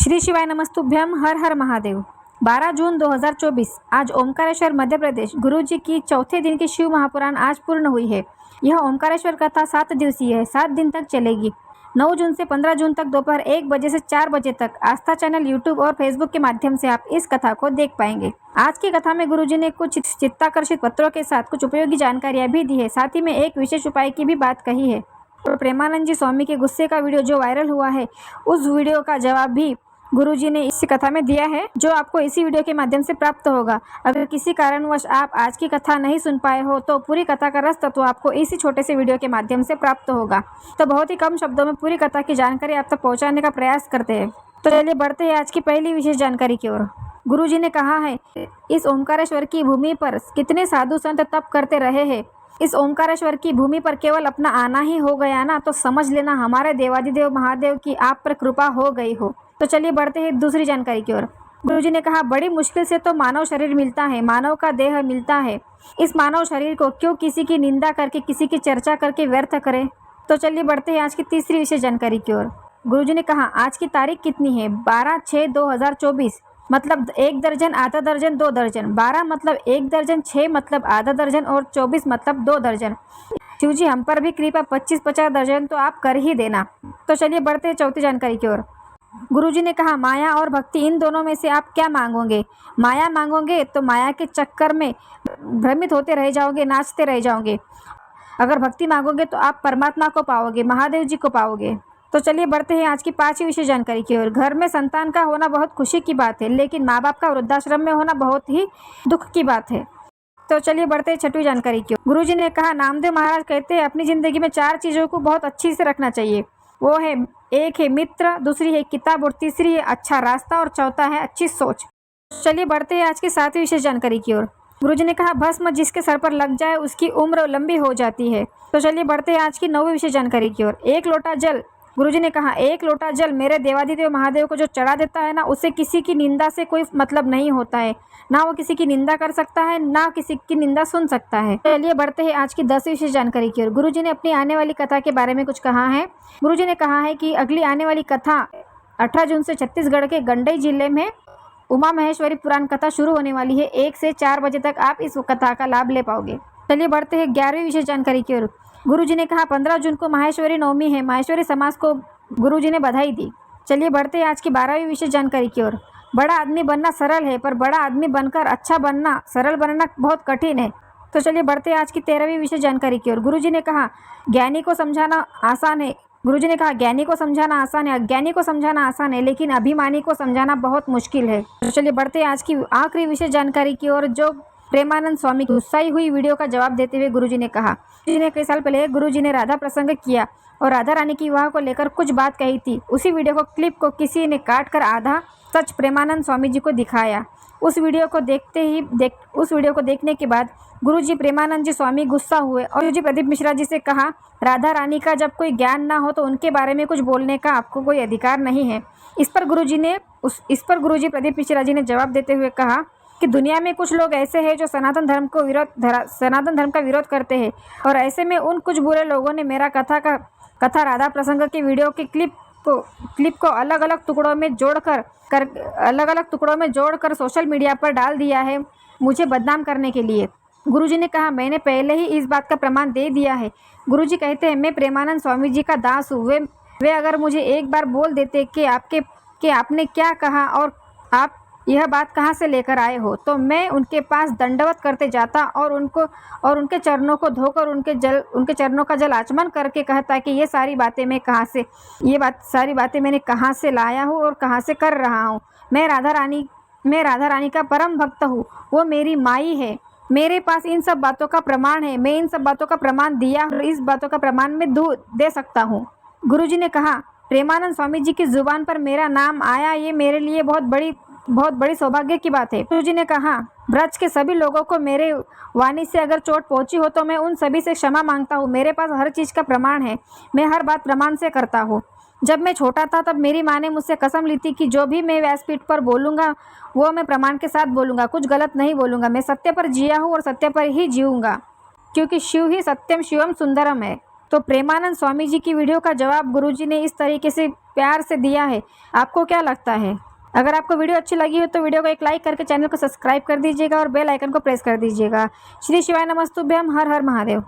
श्री शिवाय नमस्तुभ्यम, हर हर महादेव। 12 जून 2024 आज ओमकारेश्वर मध्य प्रदेश गुरुजी की चौथे दिन की शिव महापुराण आज पूर्ण हुई है। यह ओमकारेश्वर कथा 7 दिवसीय है, 7 दिन तक चलेगी। 9 जून से 15 जून तक दोपहर 1 बजे से 4 बजे तक आस्था चैनल, यूट्यूब और फेसबुक के माध्यम से आप इस कथा को देख पाएंगे। आज की कथा में गुरुजी ने कुछ चित्ताकर्षित पत्रों के साथ कुछ उपयोगी जानकारियां भी दी है। साथ ही में एक विशेष उपाय की भी बात कही है। और प्रेमानंद जी स्वामी के गुस्से का वीडियो जो वायरल हुआ है, उस वीडियो का जवाब भी गुरुजी ने इस कथा में दिया है, जो आपको इसी वीडियो के माध्यम से प्राप्त होगा। अगर किसी कारणवश आप आज की कथा नहीं सुन पाए हो तो पूरी कथा का रस तत्व आपको इसी छोटे से वीडियो के माध्यम से प्राप्त होगा। तो बहुत ही कम शब्दों में पूरी कथा की जानकारी आप तक पहुंचाने का प्रयास करते हैं। तो चलिए बढ़ते हैं आज की पहली विशेष जानकारी की ओर। गुरुजी ने कहा है, इस ओमकारेश्वर की भूमि पर कितने साधु संत तप करते रहे हैं। इस ओमकारेश्वर की भूमि पर केवल अपना आना ही हो गया ना, तो समझ लेना हमारे देवादिदेव महादेव की आप पर कृपा हो गई हो। तो चलिए बढ़ते हैं दूसरी जानकारी की ओर। गुरुजी ने कहा, बड़ी मुश्किल से तो मानव शरीर मिलता है, मानव का देह मिलता है। इस मानव शरीर को क्यों किसी की निंदा करके, किसी की चर्चा करके व्यर्थ करें। तो चलिए बढ़ते हैं आज की तीसरी विशेष जानकारी की ओर। गुरुजी ने कहा, आज की तारीख कितनी है? 12/6/2024 मतलब 1 दर्जन, आधा दर्जन, 2 दर्जन। 12 मतलब 1 दर्जन, 6 मतलब आधा दर्जन और 24 मतलब 2 दर्जन। शिव जी हम पर भी कृपा 25-50 दर्जन तो आप कर ही देना। तो चलिए बढ़ते हैं चौथी जानकारी की ओर। गुरुजी ने कहा, माया और भक्ति, इन दोनों में से आप क्या मांगोगे? माया मांगोगे तो माया के चक्कर में भ्रमित होते रह जाओगे, नाचते रह जाओगे। अगर भक्ति मांगोगे तो आप परमात्मा को पाओगे, महादेव जी को पाओगे। तो चलिए बढ़ते हैं आज की 5वीं विशेष जानकारी की ओर। घर में संतान का होना बहुत खुशी की बात है, लेकिन माँ बाप का वृद्धाश्रम में होना बहुत ही दुख की बात है। तो चलिए बढ़ते हैं 6वीं जानकारी की ओर। गुरुजी ने कहा, नामदेव महाराज कहते हैं अपनी जिंदगी में 4 चीज़ों को बहुत अच्छी से रखना चाहिए। वो है, एक है मित्र, दूसरी है किताब और तीसरी है अच्छा रास्ता और चौथा है अच्छी सोच। चलिए बढ़ते हैं आज की 7वीं विशेष जानकारी की ओर। गुरुजी ने कहा, भस्म जिसके सर पर लग जाए उसकी उम्र लंबी हो जाती है। तो चलिए बढ़ते हैं आज की 9वीं विशेष जानकारी की ओर। 1 लोटा जल। गुरुजी ने कहा, 1 लोटा जल मेरे देवादिदेव महादेव को जो चढ़ा देता है ना, उससे किसी की निंदा से कोई मतलब नहीं होता है। ना वो किसी की निंदा कर सकता है, ना किसी की निंदा सुन सकता है। चलिए बढ़ते हैं आज की 10वीं विशेष जानकारी की ओर। गुरुजी ने अपनी आने वाली कथा के बारे में कुछ कहा है। गुरुजी ने कहा है कि अगली आने वाली कथा 18 जून से छत्तीसगढ़ के गंडई जिले में उमा महेश्वरी पुराण कथा शुरू होने वाली है। 1 से 4 बजे तक आप इस कथा का लाभ ले पाओगे। चलिए बढ़ते हैं 11वीं विशेष जानकारी की ओर। गुरुजी ने कहा, 15 जून को माहेश्वरी नवमी है। माहेश्वरी समाज को गुरुजी ने बधाई दी। चलिए बढ़ते हैं आज की 12वीं विशेष जानकारी की ओर। बड़ा आदमी बनना सरल है, पर बड़ा आदमी बनकर अच्छा बनना, सरल बनना बहुत कठिन है। तो चलिए बढ़ते हैं आज की 13वीं विशेष जानकारी की ओर। गुरुजी ने कहा, ज्ञानी को समझाना आसान है। गुरुजी ने कहा, ज्ञानी को समझाना आसान है, अज्ञानी को समझाना आसान है, लेकिन अभिमानी को समझाना बहुत मुश्किल है। तो चलिए बढ़ते हैं आज की आखिरी विशेष जानकारी की ओर, जो प्रेमानंद स्वामी की गुस्साई हुई वीडियो का जवाब देते हुए गुरुजी ने कहा, गुरुजी ने कई साल पहले गुरुजी ने राधा प्रसंग किया और राधा रानी की विवाह को लेकर कुछ बात कही थी। उसी वीडियो को क्लिप को किसी ने काट कर आधा सच प्रेमानंद स्वामी जी को दिखाया। उस वीडियो को देखने के बाद गुरुजी प्रेमानंद जी स्वामी गुस्सा हुए और गुरुजी प्रदीप मिश्रा जी से कहा, राधा रानी का जब कोई ज्ञान ना हो तो उनके बारे में कुछ बोलने का आपको कोई अधिकार नहीं है। इस पर गुरुजी प्रदीप मिश्रा जी ने जवाब देते हुए कहा कि दुनिया में कुछ लोग ऐसे हैं जो सनातन धर्म का विरोध करते हैं, और ऐसे में उन कुछ बुरे लोगों ने मेरा कथा राधा प्रसंग के वीडियो के क्लिप को अलग अलग टुकड़ों में जोड़कर सोशल मीडिया पर डाल दिया है, मुझे बदनाम करने के लिए। गुरुजी ने कहा, मैंने पहले ही इस बात का प्रमाण दे दिया है। गुरुजी कहते हैं, मैं प्रेमानंद स्वामी जी का दास हूँ। वे अगर मुझे एक बार बोल देते कि आपने क्या कहा और आप यह बात कहाँ से लेकर आए हो, तो मैं उनके पास दंडवत करते जाता और उनके चरणों को धोकर उनके चरणों का जल आचमन करके कहता कि ये सारी बातें मैंने कहाँ से लाया हूँ और कहाँ से कर रहा हूँ। मैं राधा रानी का परम भक्त हूँ, वो मेरी माई है। मेरे पास इन सब बातों का प्रमाण है। मैं इन सब बातों का प्रमाण दिया और इस बातों का प्रमाण मैं दे सकता हूँ। गुरुजी ने कहा, प्रेमानंद स्वामी जी की जुबान पर मेरा नाम आया, ये मेरे लिए बहुत बड़ी सौभाग्य की बात है। गुरुजी ने कहा, ब्रज के सभी लोगों को मेरे वाणी से अगर चोट पहुंची हो तो मैं उन सभी से क्षमा मांगता हूँ। मेरे पास हर चीज़ का प्रमाण है, मैं हर बात प्रमाण से करता हूँ। जब मैं छोटा था तब मेरी माँ ने मुझसे कसम ली थी कि जो भी मैं व्यासपीठ पर बोलूँगा वो मैं प्रमाण के साथ बोलूँगा, कुछ गलत नहीं बोलूँगा। मैं सत्य पर जिया हूँ और सत्य पर ही जीऊँगा, क्योंकि शिव ही सत्यम शिवम सुंदरम है। तो प्रेमानंद स्वामी जी की वीडियो का जवाब गुरुजी ने इस तरीके से प्यार से दिया है। आपको क्या लगता है? अगर आपको वीडियो अच्छी लगी हो तो वीडियो को एक लाइक करके चैनल को सब्सक्राइब कर दीजिएगा और बेल आइकन को प्रेस कर दीजिएगा। श्री शिवाय नमस्तुभ्यम। हर हर महादेव।